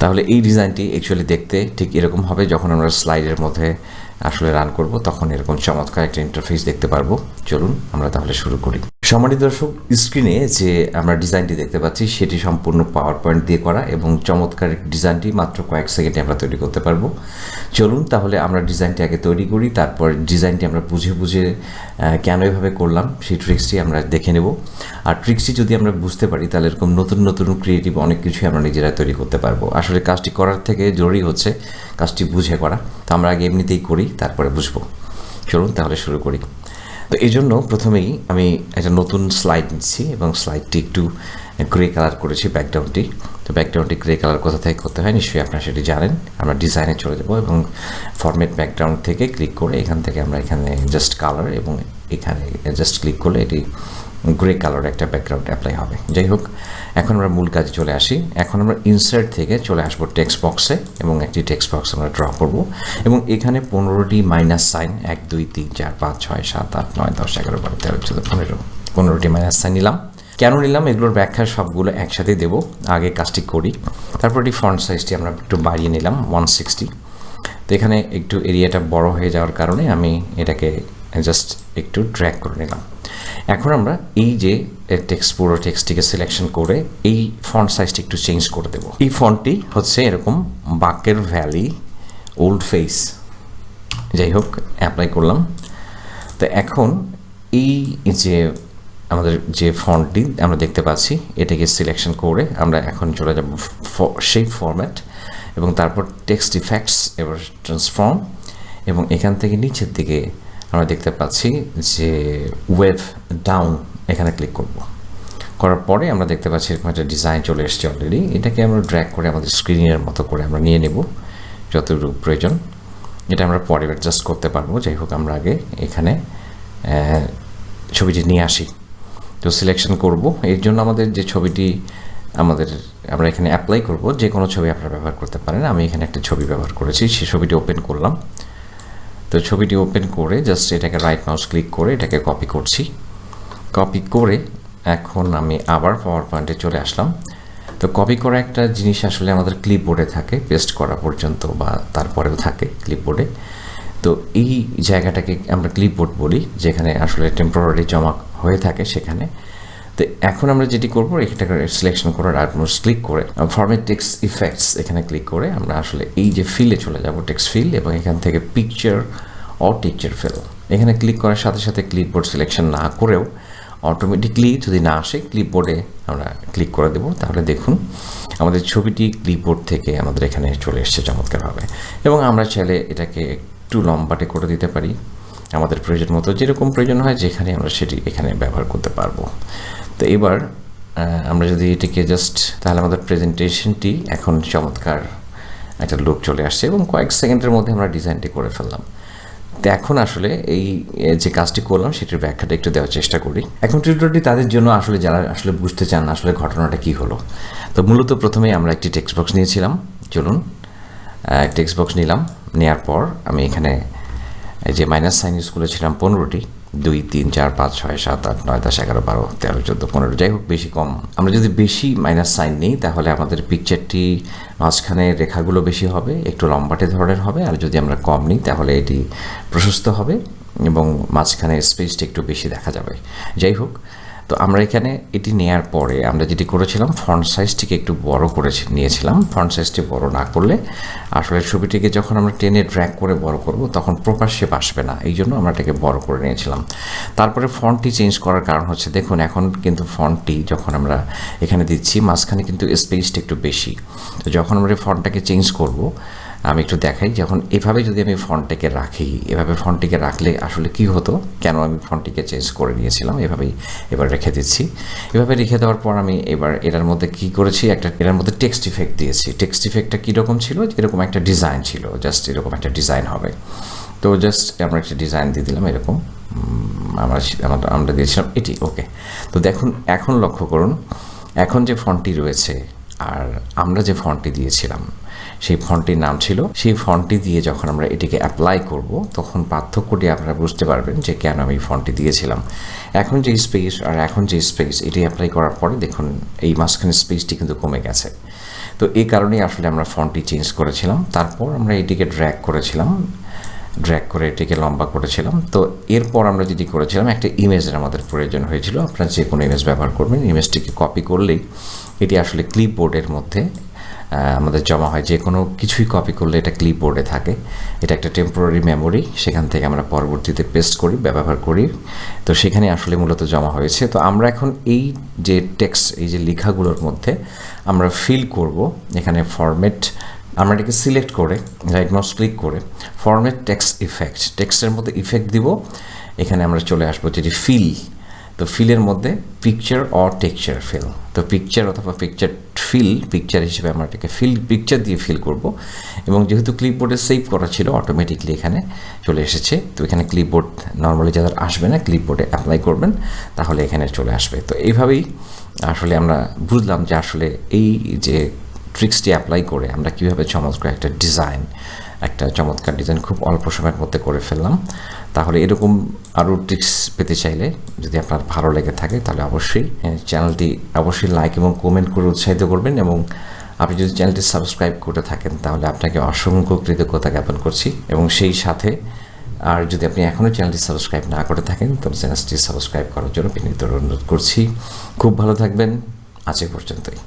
তাহলে এই ডিজাইনটি অ্যাকচুয়ালি দেখতে ঠিক এরকম হবে। যখন আমরা স্লাইডের মধ্যে আসলে রান করব তখন এরকম চমৎকার একটা ইন্টারফেস দেখতে পারবো। চলুন আমরা তাহলে শুরু করি। সম্মানিত দর্শক, স্ক্রিনে যে আমরা ডিজাইনটি দেখতে পাচ্ছি সেটি সম্পূর্ণ পাওয়ার পয়েন্ট দিয়ে করা এবং চমৎকার ডিজাইনটি মাত্র কয়েক সেকেন্ডে আমরা তৈরি করতে পারবো। চলুন তাহলে আমরা ডিজাইনটি আগে তৈরি করি, তারপর ডিজাইনটি আমরা বুঝে বুঝে কেন এভাবে করলাম সেই ট্রিক্সটি আমরা দেখে নেব। আর ট্রিক্সটি যদি আমরা বুঝতে পারি তাহলে এরকম নতুন নতুন ক্রিয়েটিভ অনেক কিছুই আমরা নিজেরা তৈরি করতে পারবো। আসলে কাজটি করার থেকে জরুরি হচ্ছে কাজটি বুঝে করা। তো আমরা আগে এমনিতেই করি, তারপরে বুঝবো। চলুন তাহলে শুরু করি। তো এই জন্য প্রথমেই আমি একটা নতুন স্লাইড নিচ্ছি এবং স্লাইডটি একটু গ্রে কালার করেছি ব্যাকগ্রাউন্ডটি। তো ব্যাকগ্রাউন্ডটি গ্রে কালার কোথা থেকে করতে হয় নিশ্চয়ই আপনারা সেটি জানেন। আমরা ডিজাইনে চলে যাব এবং ফরম্যাট ব্যাকগ্রাউন্ড থেকে ক্লিক করে এখান থেকে আমরা এখানে জাস্ট কালার এবং এখানে জাস্ট ক্লিক করলে এটি গ্রে কালার একটা ব্যাকগ্রাউন্ড অ্যাপ্লাই হবে। যাই হোক, এখন আমরা মূল কাজে চলে আসি। এখন আমরা ইনসার্ট থেকে চলে আসবো টেক্সট বক্সে এবং একটি টেক্সট বক্স আমরা ড্র করব এবং এখানে 15টি মাইনাস সাইন 1 2 3 4 5 6 7 8 9 10 11 12 13 14 15টি মাইনাস সাইন নিলাম। কেন নিলাম এগুলোর ব্যাখ্যা সবগুলো একসাথে দেব। আগে কাজটি করি। তারপর এটি ফন্ট সাইজটি আমরা একটু বাড়িয়ে নিলাম 160। তো এখানে একটু এরিয়াটা বড় হয়ে যাওয়ার কারণে আমি এটাকে জাস্ট একটু ড্র্যাগ করে নিলাম। এখন আমরা এই যে পুরো টেক্সটটিকে সিলেকশন করে এই ফন্ট সাইজটি একটু চেঞ্জ করে দেব। এই ফন্টটি হচ্ছে এরকম বাকের ভ্যালি ওল্ড ফেস। যাই হোক, অ্যাপ্লাই করলাম। তো এখন এই যে আমাদের যে ফন্টটি আমরা দেখতে পাচ্ছি এটাকে সিলেকশন করে আমরা এখন চলে যাব শেপ ফরম্যাট এবং তারপর টেক্সট ইফেক্টস এবার ট্রান্সফর্ম এবং এখান থেকে নিচের দিকে আমরা দেখতে পাচ্ছি যে ওয়েভ ডাউন, এখানে ক্লিক করব। করার পরে আমরা দেখতে পাচ্ছি এরকম একটা ডিজাইন চলে এসছে অলরেডি। এটাকে আমরা ড্র্যাগ করে আমাদের স্ক্রিনের মতো করে আমরা নিয়ে নেব যতটুকু প্রয়োজন। এটা আমরা পরে অ্যাডজাস্ট করতে পারবো। যাই হোক, আমরা আগে এখানে ছবিটি নিয়ে আসি। তো সিলেকশন করব। এর জন্য আমাদের যে ছবিটি আমরা এখানে অ্যাপ্লাই করব, যে কোনো ছবি আপনারা ব্যবহার করতে পারেন। আমি এখানে একটা ছবি ব্যবহার করেছি, সেই ছবিটি ওপেন করলাম। তো ছবিটি ওপেন করে জাস্ট এটাকে রাইট মাউস ক্লিক করে এটাকে কপি করছি। কপি করে এখন আমি আবার পাওয়ার পয়েন্টে চলে আসলাম। তো কপি করা একটা জিনিস আসলে আমাদের ক্লিপবোর্ডে থাকে, পেস্ট করা পর্যন্ত বা তারপরেও থাকে ক্লিপবোর্ডে। তো এই জায়গাটাকে আমরা ক্লিপবোর্ড বলি, যেখানে আসলে টেম্পোরারি জমা হয়ে থাকে সেখানে। তো এখন আমরা যেটি করবো, এটাকে সিলেকশন করে রাইট মাউস ক্লিক করে ফরম্যাট টেক্সট ইফেক্টস এখানে ক্লিক করে আমরা আসলে এই যে ফিলে চলে যাব, টেক্সট ফিল, এবং এখান থেকে পিকচার অর টিকচার ফিল এখানে ক্লিক করার সাথে সাথে ক্লিপবোর্ড সিলেকশন না করেও অটোমেটিকলি যদি না আসে ক্লিপবোর্ডে আমরা ক্লিক করে দেব। তাহলে দেখুন আমাদের ছবিটি ক্লিপবোর্ড থেকে আমাদের এখানে চলে এসছে চমৎকারভাবে। এবং আমরা চাইলে এটাকে একটু লম্বাটে করে দিতে পারি আমাদের প্রয়োজন মতো, যেরকম প্রয়োজন হয় যেখানে আমরা সেটি এখানে ব্যবহার করতে পারবো। তো এবার আমরা যদি এটিকে জাস্ট, তাহলে আমাদের প্রেজেন্টেশনটি এখন চমৎকার একটা লুক চলে আসছে এবং কয়েক সেকেন্ডের মধ্যে আমরা ডিজাইনটি করে ফেললাম। তো এখন আসলে এই যে কাজটি করলাম সেটির ব্যাখ্যাটা একটু দেওয়ার চেষ্টা করি। এখন টিউটোরিয়ালটি তাদের জন্য আসলে যারা আসলে বুঝতে চান আসলে ঘটনাটা কী হলো। তো মূলত প্রথমেই আমরা একটি টেক্সট বক্স নিয়েছিলাম। চলুন টেক্সট বক্স নিলাম। নেওয়ার পর আমি এখানে যে মাইনাস সাইন ইউজ করেছিলাম 15টি, 2 3 4 5 6 7 8 9 10 11 12 13 14 15, যাই হোক বেশি কম। আমরা যদি বেশি মাইনাস সাইন নিই তাহলে আমাদের পিকচারটি মাঝখানে রেখাগুলো বেশি হবে, একটু লম্বাটে ধরনের হবে। আর যদি আমরা কম নিই তাহলে এটি প্রশস্ত হবে এবং মাঝখানে স্পেসটা একটু বেশি দেখা যাবে। যাই হোক, তো আমরা এখানে এটি নেয়ার পরে আমরা যেটি করেছিলাম ফন্ট সাইজটিকে একটু বড় করে নিয়েছিলাম। ফন্ট সাইজটি বড় না করলে আসলে ছবিটিকে যখন আমরা টেনে ড্র্যাগ করে বড় করব তখন প্রপার শেপ আসবে না, এই জন্য আমরা এটাকে বড় করে নিয়েছিলাম। তারপরে ফন্টটি চেঞ্জ করার কারণ হচ্ছে, দেখুন এখন কিন্তু ফন্টটি যখন আমরা এখানে দিচ্ছি মাঝখানে কিন্তু স্পেসটা একটু বেশি। তো যখন আমরা ফন্টটাকে চেঞ্জ করব, আমি একটু দেখাই, যখন এভাবে যদি আমি ফন্টটিকে রাখি, এভাবে ফন্টটিকে রাখলে আসলে কি হতো, কেন আমি ফন্টটিকে চেঞ্জ করে নিয়েছিলাম। এভাবেই এবার রেখে দিচ্ছি। এভাবে রেখে দেওয়ার পর আমি এবার এটার মধ্যে কি করেছি, এটার মধ্যে টেক্সট ইফেক্ট দিয়েছি। টেক্সট ইফেক্টটা কীরকম ছিল, এরকম একটা ডিজাইন ছিল, জাস্ট এরকম একটা ডিজাইন হবে। তো জাস্ট আমরা একটা ডিজাইন দিয়ে দিলাম এরকম, আমরা দিয়েছিলাম এটি। ওকে, তো দেখুন এখন লক্ষ্য করুন, এখন যে ফন্টটি রয়েছে আর আমরা যে ফন্টটি দিয়েছিলাম সেই ফন্টটির নাম ছিল, সেই ফন্টটি দিয়ে যখন আমরা এটিকে অ্যাপ্লাই করব তখন পার্থক্যটি আপনারা বুঝতে পারবেন যে কেন আমি ফন্টটি দিয়েছিলাম। এখন যে স্পেস আর এখন যে স্পেস, এটি অ্যাপ্লাই করার পরে দেখুন এই মাঝখানে স্পেসটি কিন্তু কমে গেছে। তো এই কারণেই আসলে আমরা ফন্টটি চেঞ্জ করেছিলাম। তারপর আমরা এটিকে ড্র্যাগ করেছিলাম, ড্র্যাগ করে এটিকে লম্বা করেছিলাম। তো এরপর আমরা যেটি করেছিলাম, একটা ইমেজের আমাদের প্রয়োজন হয়েছিল। আপনারা যে কোনো ইমেজ ব্যবহার করবেন, ইমেজটিকে কপি করলেই এটি আসলে ক্লিপবোর্ডের মধ্যে আমাদের জমা হয়। যে কোনো কিছুই কপি করলে এটা ক্লিপবোর্ডে থাকে। এটা একটা টেম্পোরারি মেমোরি, সেখান থেকে আমরা পরবর্তীতে পেস্ট করি, ব্যবহার করি। তো সেখানে আসলে মূলত জমা হয়েছে। তো আমরা এখন এই যে টেক্সট, এই যে লেখাগুলোর মধ্যে আমরা ফিল করব। এখানে ফরম্যাট, আমরা এটাকে সিলেক্ট করে রাইট মাউস ক্লিক করে ফরম্যাট টেক্সট ইফেক্ট, টেক্সটের মধ্যে ইফেক্ট দিব। এখানে আমরা চলে আসবো যেটি ফিল। তো ফিলের মধ্যে পিকচার অর টেক্সচার ফিল। তো পিকচার অথবা পিকচার ফিল, পিকচার হিসেবে আমরা এটাকে পিকচার দিয়ে ফিল করব। এবং যেহেতু ক্লিপবোর্ডে সেভ করা ছিল, অটোমেটিকলি এখানে চলে এসেছে। তো এখানে ক্লিপবোর্ড নর্মালি যাদের আসবে না, ক্লিপবোর্ডে অ্যাপ্লাই করবেন, তাহলে এখানে চলে আসবে। তো এইভাবেই আসলে আমরা বুঝলাম যে আসলে এই যে ট্রিক্সটি অ্যাপ্লাই করে আমরা কীভাবে চমৎকার একটা ডিজাইন, একটা চমৎকার ডিজাইন খুব অল্প সময়ের মধ্যে করে ফেললাম। তাহলে এরকম আরও ট্রিক্স পেতে চাইলে, যদি আপনার ভালো লেগে থাকে, তাহলে অবশ্যই চ্যানেলটি অবশ্যই লাইক এবং কমেন্ট করে উৎসাহিত করবেন। এবং আপনি যদি চ্যানেলটি সাবস্ক্রাইব করে থাকেন, তাহলে আপনাকে অসংখ্য কৃতজ্ঞতা জ্ঞাপন করছি। এবং সেই সাথে আর যদি আপনি এখনও চ্যানেলটি সাবস্ক্রাইব না করে থাকেন, তাহলে চ্যানেলটি সাবস্ক্রাইব করার জন্য বিনীত অনুরোধ করছি। খুব ভালো থাকবেন, আজ এ পর্যন্তই।